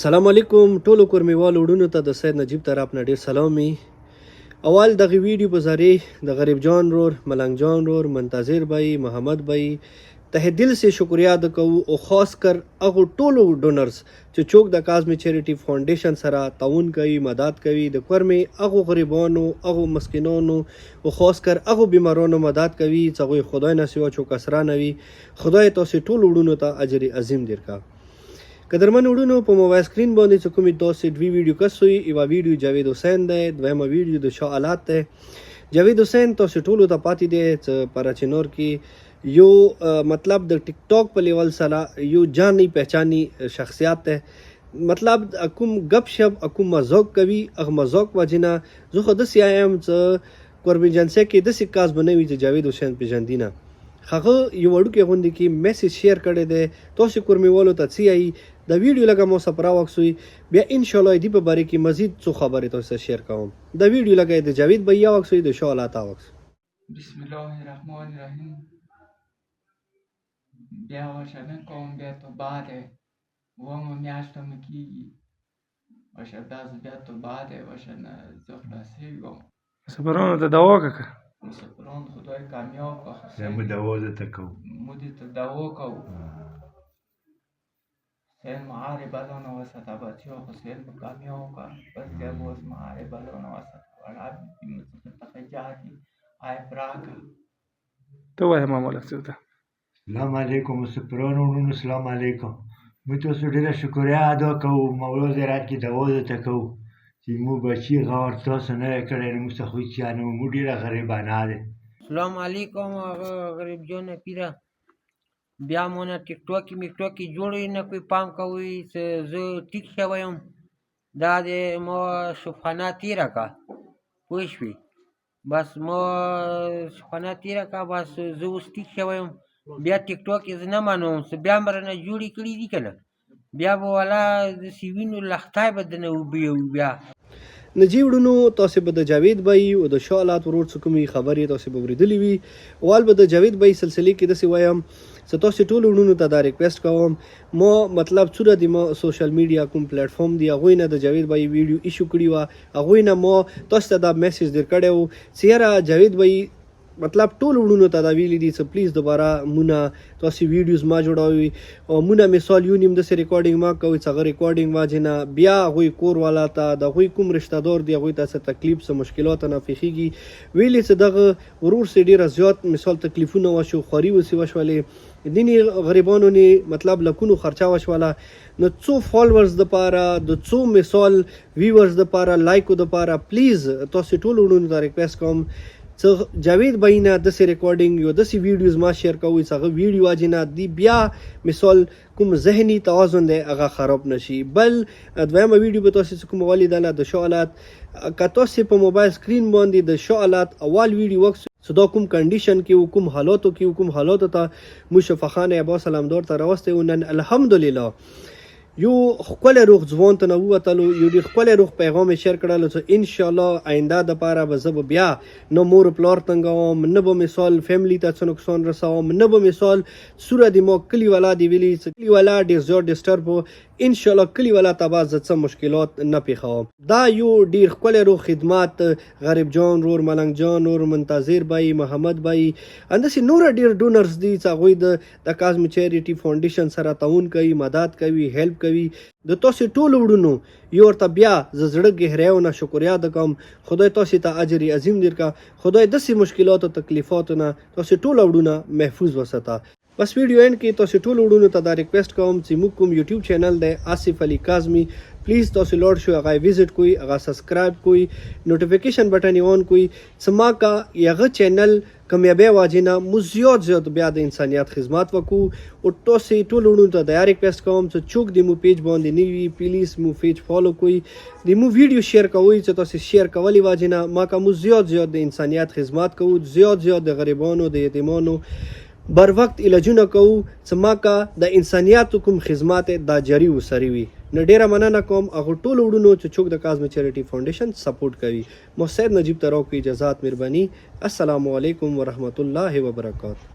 سلام علیکم ټولو کورمیوالو وروڼو ته د سید نجیب طرف نه ډیر سلام وي. اول دغه ویډیو په ذریعه د غریب جان رور، ملنګ جان رور، منتظر بھائی، محمد بھائی ته دل سے شکریہ ادا کوو او خاص کر هغو ټولو ډونرز چې څوک د کازمی چیریټي فاونډیشن سره تعاون کوي، مدد کوي، د کورمې هغو غریبانو، هغو مسکینانو او خاص کر هغو بیمارانو مدد کوي چې هغوی خدای نه سوا څوک اسرا نه وي. خدای تاسو ټولو وروڼو ته اجر عظیم درکړي. قدرمن وروڼو په موبایل سکرین باندې چې کومې تاسو دوی ویډیو کسوي، یوه ویډیو جاوید حسین دی، دویمه ویډیو د شاه آلات دی. جاوید حسین تاسو ټولو ته پاتې دی چې په راچینور کې یو مطلب د ټیک ټاک په لیول سره یو جانی پہچانی شخصیت دی. مطلب کوم گپ شپ کوم مذاق کوي، هغه مذاق وجنه زه خو داسې یم چې کوربینجنسه کې داسې کاس بنوي چې جاوید حسین پیژندي نه. هغه یو وړوکی غوندې کې میسیج شیر کړی دی. تاسو کورمیوالو ته څه وایي د ویډیو لږه مو سره راوکسوي، بیا انشاءالله دې په باره کې مزید څو خبرې تاسو سره شیر کوم. د ویډیو لږه د جاوید بھیا واکسوي، د شاه آلات واکسوي. بسم الله الرحمن الرحیم. بیا ورشه نه کوم، بیا تو بعد اومه میاشته مو کېږي، ورشه داسې بیا تو بعد ورشه نه زه خلاصېږم. مسافرانو ته دوا وکړه. مسافران خدای کامیاب کړه. زه مو دوا درته کوو. مو دې ته دوا کوو. سیل معاری بلانه وسطه بچه خو سیل مو کامیاب کړه. بس بیا باز معاری بلانه وسطه وړا بیمه څخه تخجاتی آی پراکه. ته وایه ما ملک صاحب ته. سلام علیکم مسافرانو وروڼو، سلام علیکم. موږ تاسو ډېره شکریه ادا کوو. مولا زراعت کې دوا درته کوو چې مو بچي غور تاسو نه یې کړی، نو موږ څه خو هېڅ نه وو، موږ ډېره غریبانه دی. سلام علیکم غریب جان پیره. بیا مونه ټیک ټاک میک ټاک جوړ نه کوئی پام کوي چې زه ټیک شوی یم. دا د ما شفانه تیره کا پوه شوې، بس ما شفانه تیره کا، بس زه اوس ټیک شوی یم. بیا ټیک ټاک یې زه نه منوم چې بیا مې رانه جوړې کړي دي که نه، بیا به والا داسې وینو لښتی به دنه وبهوي. بیا نجی وروڼو تاسو به د جاوید بھائی او د شاه آلات ورور څه کومې خبرې تاسو به اورېدلې وي. اول به د جاوید بھائی سلسلې کې داسې وایم چې تاسو ټولو وروڼو ته دا ریکویسټ کوم، ما مطلب څومره د ما سوشل میډیا کوم پلیټفارم دی هغوی نه د جاوید بھائی ویډیو ایشو کړي وه، هغوی نه ما تاسو ته دا میسیج در کړی و چې یاره جاوید بھائی مطلب ټول وروڼو ته دا ویلي دي چې پلیز دوباره مونه تاسو ویډیوز ما جوړوي او مونه مثال یو نیم داسې ریکارډینګ ما کوي چې هغه ریکارډینګ واجې نه بیا هغوی کور والا ته د هغوی کوم رشته دار دی هغوی ته څه تکلیف څه مشکلات نه پیښیږي. ویلي چې دغه ورور سې ډېره زیات مثال تکلیفونه وشو، خواري وسې وشولې، دیني غریبانو نه مطلب لکونو خرچه وشوله، نو څو فالوورز دپاره د څو مثال ویورز دپاره لایکو دپاره پلیز تاسو ټول وروڼو ته ریکویسټ کوم چې جاوید بھائی نه داسې ریکارډینګ یو داسې ویډیوز ما شیر کوئ چې هغه ویډیو اجې نه دی بیا مثال کوم ذهني توازن دی هغه خراب نشي. بل دویمه ویډیو به تاسو کوم ولیدله د شاه آلات، که تاسو په موبایل سکرین باندې د شاه آلات اول ویډیو وکړئ دا کوم کنډیشن کې و، کوم حالاتو کې و، کوم حالاتو ته مشرف خان عباس علمدار ته راوستی و. نن الحمدلله یو ښکلی روغ ځوان ته نه ووتلو، یو ډېر ښکلی روغ پیغام یې شیر کړلو چې انشاءالله آینده دپاره به زه به بیا نه مور پلار تنګوم، نه به مثال فیملی ته څه نقصان رسوم، نه به مثال سوره د ما کلي والا دی ویلي چې کلي والا ډېر زیات ډسټرب و، انشاءالله کلي والا ته به زه څه مشکلات نه پېښوم. دا یو ډېر ښکلی روغ خدمات غریب جان رور، ملنګ جان رور، منتظر بھائی، محمد بھائی، همداسې نوره ډېر ډونرز دي چې هغوی د کازمی چیریټي فاونډیشن سره تعاون کوي، مدد کوي، هیلپ کوي. د تاسو ټولو وروڼو یو ورته بیا زه زړه ګهریونه شکریه ادا کوم. خدای تاسو ته اجر عظیم درکړه، خدای داسې مشکلاتو تکلیفاتو نه تاسو ټول وروڼه محفوظ وساته. بس ویډیو اینډ کې تاسو ټول وروڼو ته دا ریکویسټ کوم چې موږ کوم یوټیوب چینل دی آصف علي کازمی، پلیز تاسو لاړ شو هغه وزټ کوئ، هغه سبسکرایب کوئ، نوټیفیکیشن بټن یې آن کوئ چې ما کا هغه چینل کامیابی واجې نه مو زیات بیا د انسانیت خدمات وکړو. او تاسو ټول وروڼو ته دا ریکویسټ کوم چې څوک د مو پیج باندې نه وي پلیز مو پیج فالو کوئ، د مو ویډیو شیر کوئ چې تاسو شیر کولی واجې نه ما کا مو زیات د انسانیت خدمات کوو، زیات د غریبانو د یتیمانو بر وخت علاجونه کوو چې ما کا د انسانیت کوم خدمات دا جاری وسري وي. نو ډیره مننه کوم هغه ټول وروڼو چې څوک د کازمی چیریټي فاونډیشن سپورټ کوي. مو سید نجیب طرف کی اجازت مهرباني. السلام علیکم ورحمت الله وبرکاته.